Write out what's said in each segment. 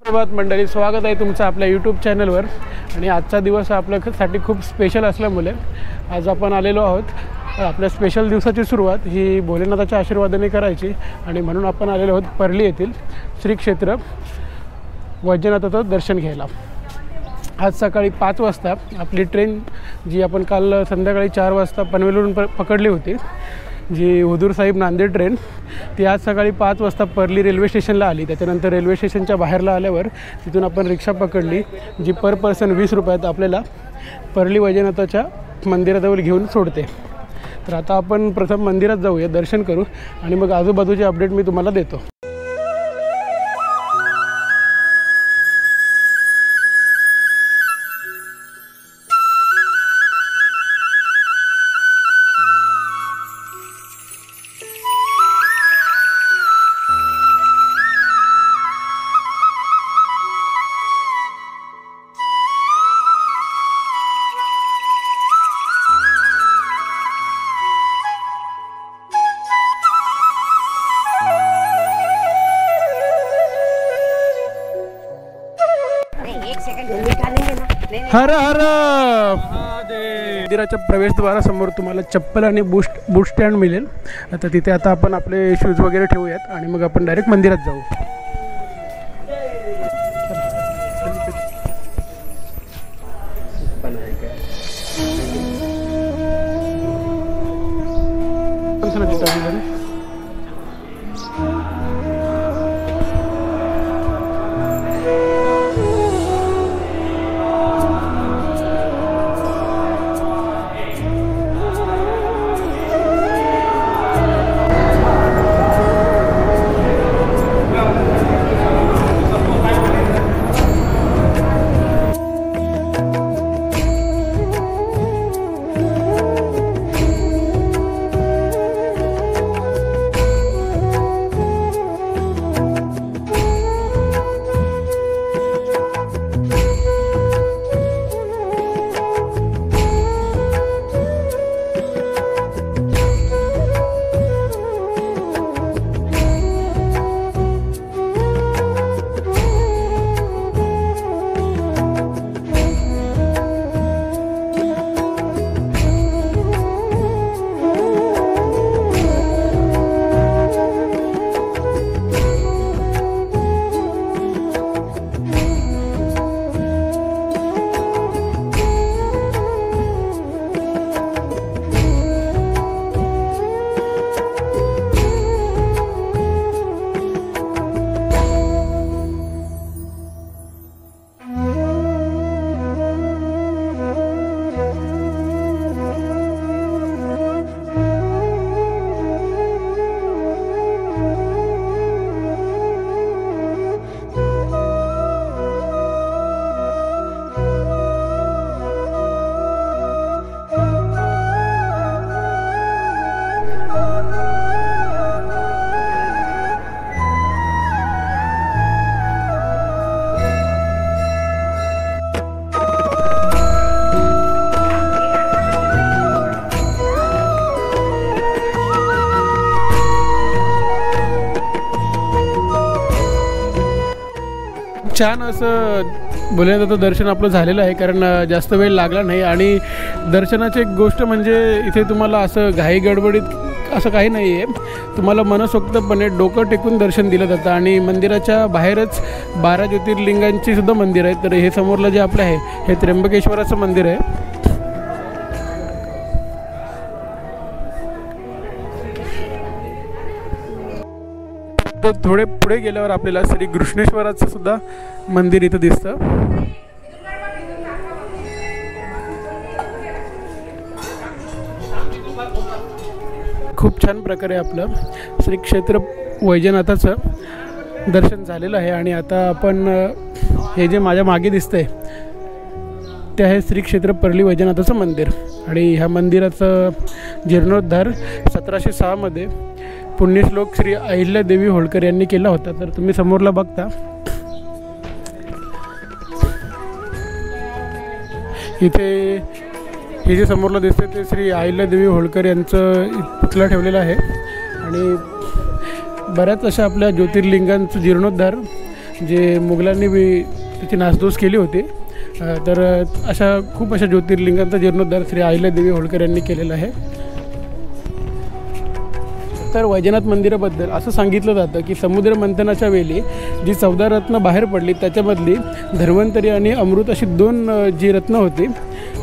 सुप्रभात मंडळी, स्वागत आहे तुमचं आपल्या यूट्यूब चॅनलवर। आणि आजचा दिवस आपल्यासाठी खूप स्पेशल असल्यामुळे आज आपण आलेलो आहोत। आपल्या स्पेशल दिवसाची सुरुवात ही भोलेनाथाच्या आशीर्वादाने करायची आणि म्हणून आपण आलेलो आहोत परली येथील श्री क्षेत्र वैजनाथाचं दर्शन घ्यायला। आज सकाळी 5 वाजता आपली ट्रेन जी आपण काल संध्याकाळी 4 वाजता पनवेलवरून पकडली होती, जी हुजूर साहिब नांदेड ट्रेन, ती आज सकाळी 5 वाजता परली रेल्वे स्टेशनला आली। त्याच्यानंतर रेल्वे स्टेशनच्या बाहेरला आल्यावर तिथून आपण रिक्षा पकडली, जी पर पर्सन 20 रुपयात आपल्याला परली वैजनाथाच्या मंदिराजवळ घेऊन सोडते। तर आता आपण प्रथम मंदिरात जाऊया, दर्शन करू आणि मग आजूबाजूचे अपडेट मी तुम्हाला देतो। हर हर मंदिराच्या प्रवेशद्वारासमोर तुम्हाला चप्पल आणि बूट स्टँड मिळेल। आता तिथे आता आपण आपले शूज वगैरे ठेवूयात आणि मग आपण डायरेक्ट मंदिरात जाऊ। छान असं भोलेनाथाचं दर्शन आपलं झालेलं आहे, कारण जास्त वेळ लागला नाही। आणि दर्शनाची एक गोष्ट म्हणजे इथे तुम्हाला असं घाई गडबडीत असं काही नाही आहे, तुम्हाला मनसोक्तपणे डोकं टेकून दर्शन दिलं जातं। आणि मंदिराच्या बाहेरच 12 ज्योतिर्लिंगांची सुद्धा मंदिर आहे। तर हे समोरलं जे आपलं आहे हे त्र्यंबकेश्वराचं मंदिर आहे। तर थोडे पुढे गेल्यावर आपल्याला श्री घृष्णेश्वराचं सुद्धा मंदिर इथं दिसतं। खूप छान प्रकारे आपलं श्री क्षेत्र वैजनाथाचं दर्शन झालेलं आहे। आणि आता आपण हे जे माझ्या मागे दिसतंय ते आहे श्री क्षेत्र परली वैजनाथाचं मंदिर। आणि ह्या मंदिराचं जीर्णोद्धार 1706 मध्ये पुण्यश्लोक श्री अहिल्यादेवी होळकर यांनी केला होता। तर तुम्ही समोरला बघता इथे हे जे समोरला दिसते ते श्री अहिल्यादेवी होळकर यांचं पुतळा ठेवलेला आहे। आणि बऱ्याच अशा आपल्या ज्योतिर्लिंगांचं जीर्णोद्धार जे मुघलांनी बी त्याची नासधूस केली होती. तर खूप अशा ज्योतिर्लिंगांचा जीर्णोद्धार श्री अहिल्यादेवी होळकर यांनी केलेला आहे. तर वैजनाथ मंदिराबद्दल असं सांगितलं जातं की समुद्र मंथनाच्या वेळी जी 14 रत्न बाहेर पडली त्याच्यामधली धन्वंतरी आणि अमृत अशी 2 जी रत्न होती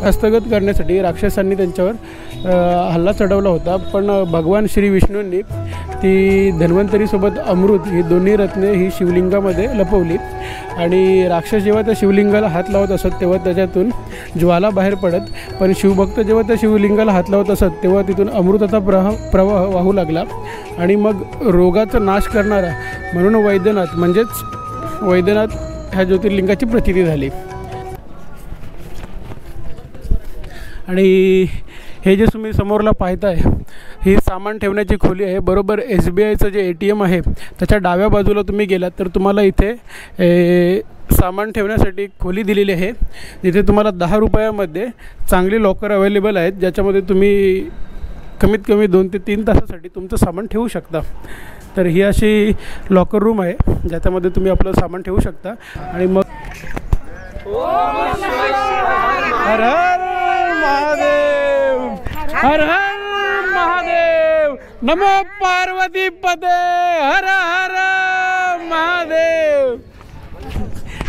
हस्तगत करण्यासाठी राक्षसांनी त्यांच्यावर हल्ला चढवला होता. पण भगवान श्री विष्णूंनी ती धन्वंतरीसोबत अमृत ही दोन्ही रत्ने ही शिवलिंगामध्ये लपवली आणि राक्षस जेव्हा त्या शिवलिंगाला हात लावत असत तेव्हा त्याच्यातून ज्वाला बाहेर पडत. पण शिवभक्त जेव्हा त्या शिवलिंगाला हात लावत असत तेव्हा तिथून अमृताचा प्रवाह वाहू लागला आणि मग रोगाचा नाश करणारा म्हणून वैद्यनाथ ह्या ज्योतिर्लिंगाची प्रचिती झाली. आणि हे जे तुम्ही समोरला पाहताय ही सामान ठेवण्याची खोली आहे. बरोबर SBIचं जे ATM आहे त्याच्या डाव्या बाजूला तुम्ही गेलात तर तुम्हाला इथे सामान ठेवण्यासाठी खोली दिलेली आहे, जिथे तुम्हाला 10 रुपयामध्ये चांगली लॉकर अवेलेबल आहेत, ज्याच्यामध्ये तुम्ही कमीत कमी 2 ते 3 तासासाठी तुमचं सामान ठेवू शकता. तर ही अशी लॉकर रूम आहे ज्याच्यामध्ये तुम्ही आपलं सामान ठेवू शकता. आणि मग हर हर महादेव, हर हर महादेव, नमो पार्वती पते, हर हर महादेव.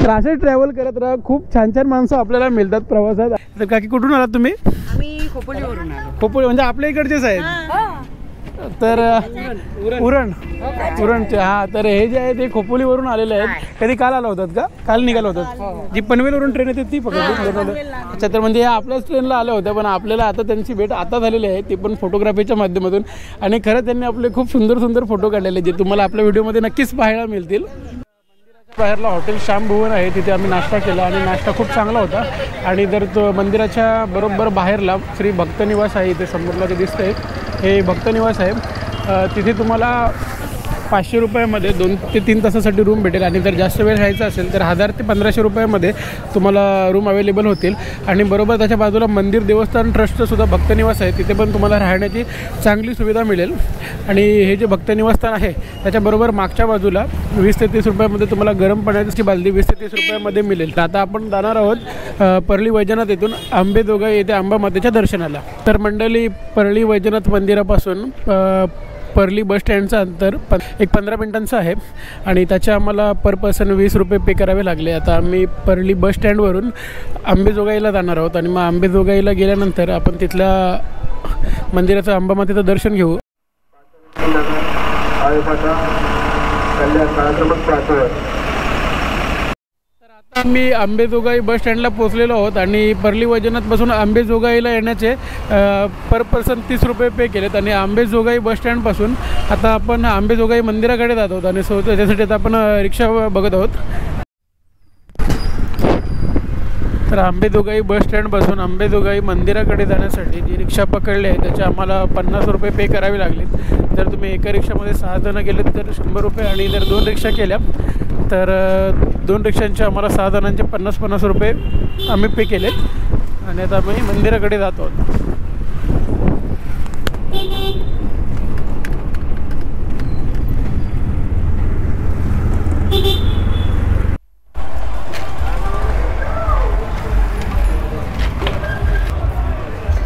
तर असे ट्रॅव्हल करत राहा. खूप छान छान माणसं आपल्याला मिळतात प्रवासात. तर काकी कुठून आलात तुम्ही? आम्ही खोपोलीवरून आलो. खोपोली म्हणजे आपल्या इकडचेच आहेत. तर उरणचे. हां, तर हे जे आहे ते खोपोलीवरून आलेले आहेत. कधी काल आला होतात का? काल निघाला होतात. जी पनवेलवरून ट्रेन येते ती पकडली. अच्छा, तर म्हणजे आपल्याच ट्रेनला आल्या होत्या, पण आपल्याला आता त्यांची भेट आता झालेली आहे, ती पण फोटोग्राफीच्या माध्यमातून. आणि खरं त्यांनी आपले खूप सुंदर सुंदर फोटो काढलेले जे तुम्हाला आपल्या व्हिडिओमध्ये नक्कीच पाहायला मिळतील. बाहेरला हॉटेल श्याम भुवन आहे, तिथे आम्ही नाश्ता केला आणि नाश्ता खूप चांगला होता. आणि जर तो मंदिराच्या बरोबर बाहेरला श्री भक्तनिवास आहे, इथे समोरला जे दिसतंय हे भक्तनिवास आहे. तिथे तुम्हाला 500 रुपयामध्ये 2 ते 3 तासासाठी रूम भेटेल. आणि जर जास्त वेळ राहायचा असेल तर 1000 ते 1500 रुपयामध्ये तुम्हाला रूम अवेलेबल होतील. आणि बरोबर त्याच्या बाजूला मंदिर देवस्थान ट्रस्टचंसुद्धा भक्तनिवास आहे, तिथे पण तुम्हाला राहण्याची चांगली सुविधा मिळेल. आणि हे जे भक्तनिवासस्थान आहे त्याच्याबरोबर मागच्या बाजूला 20 ते 30 रुपयामध्ये तुम्हाला गरम पाण्याची बालदी 20 ते 30 रुपयामध्ये मिळेल. तर आता आपण जाणार आहोत परळी वैजनाथ येथून अंबेजोगाई येथे अंबामातेच्या दर्शनाला. तर मंडळी, परळी वैजनाथ मंदिरापासून परली बस स्टँडचं अंतर 15 मिनिटांचं आहे आणि त्याचे आम्हाला पर पर्सन 20 रुपये पे करावे लागले. आता आम्ही परली बस स्टँडवरून अंबेजोगाईला जाणार आहोत आणि मग अंबेजोगाईला गेल्यानंतर आपण तिथल्या मंदिराचं अंबामातेचं दर्शन घेऊ. आम्ही अंबेजोगाई बस स्टँडला पोहोचलेलो आहोत आणि परली वैजनाथपासून अंबेजोगाईला येण्याचे पर पर्सन 30 रुपये पे केलेत. आणि अंबेजोगाई बस स्टँडपासून आता आपण अंबेजोगाई मंदिराकडे जात आहोत आणि त्याच्यासाठी आता आपण रिक्षा बघत आहोत. तर अंबेजोगाई बस स्टँडपासून अंबेजोगाई मंदिराकडे जाण्यासाठी जी रिक्षा पकडली आहे त्याचे आम्हाला 50 रुपये पे करावे लागलेत. जर तुम्ही एका रिक्षामध्ये 6 जण गेलेत तर 100 रुपये आणि जर 2 रिक्षा केल्या तर 2 रिक्षांचे आम्हाला 6 जणांचे 50-50 रुपये आम्ही पे केलेत. आणि आता आम्ही मंदिराकडे जातो आहोत.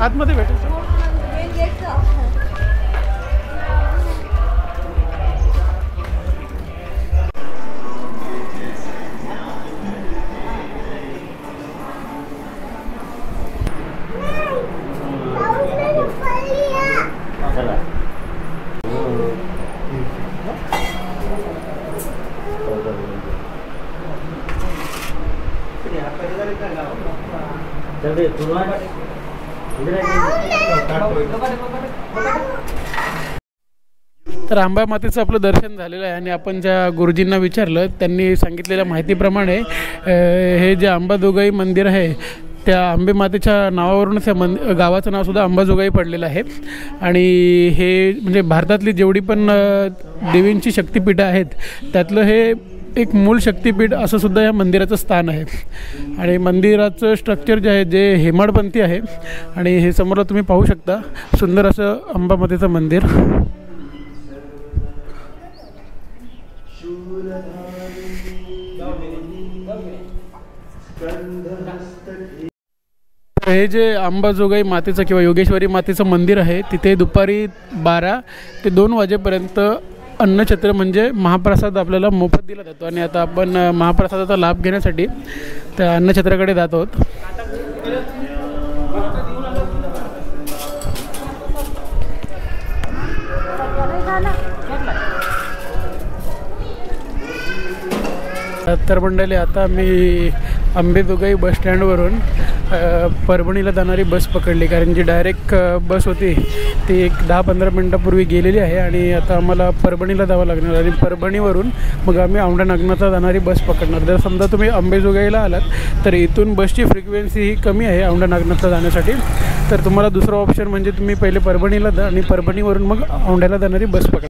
आतमध्ये भेटू. तर अंबामातेचं आपलं दर्शन झालेलं आहे आणि आपण ज्या गुरुजींना विचारलं त्यांनी सांगितलेल्या माहितीप्रमाणे हे जे अंबाजोगाई मंदिर आहे त्या अंबेमातेच्या नावावरूनच या गावाचं नावसुद्धा अंबाजोगाई पडलेलं आहे. आणि हे म्हणजे भारतातली जेवढी पण देवींची शक्तिपीठं आहेत त्यातलं हे एक मूल शक्तिपीठ असं सुद्धा या मंदिराचं स्थान आहे. आणि मंदिराचं स्ट्रक्चर जे आहे जे हेमाडपंथी आहे. आणि हे समोर तुम्ही पाहू शकता सुंदर असं अंबामातेचं मंदिर. हे जे अंबाजोगाई मातेचं किंवा योगेश्वरी मातेचं मंदिर आहे तिथे दुपारी 12 ते 2 वाजेपर्यंत अन्नछत्र म्हणजे महाप्रसाद आपल्याला मोफत दिला जातो आणि आता आपण महाप्रसादाचा लाभ घेण्यासाठी त्या अन्नछत्राकडे जात आहोत. तर मंडळी आता मी अंबाजोगाई बस स्टँडवरून परभणीला जाणारी बस पकडली, कारण जी डायरेक्ट बस होती ती एक 10-15 मिनटापूर्वी गेलेली आहे आणि आता आम्हाला परभणीला जावं लागणार आणि परभणीवरून मग आम्ही औंढा नागनाथला जाणारी बस पकडणार. जर समजा तुम्ही अंबाजोगाईला आलात तर इथून बसची फ्रिक्वेन्सी ही कमी आहे औंढा नागनाथला जाण्यासाठी, तर तुम्हाला दुसरा ऑप्शन म्हणजे तुम्ही पहिले परभणीला जा आणि परभणीवरून मग औंढ्याला जाणारी बस पकडा.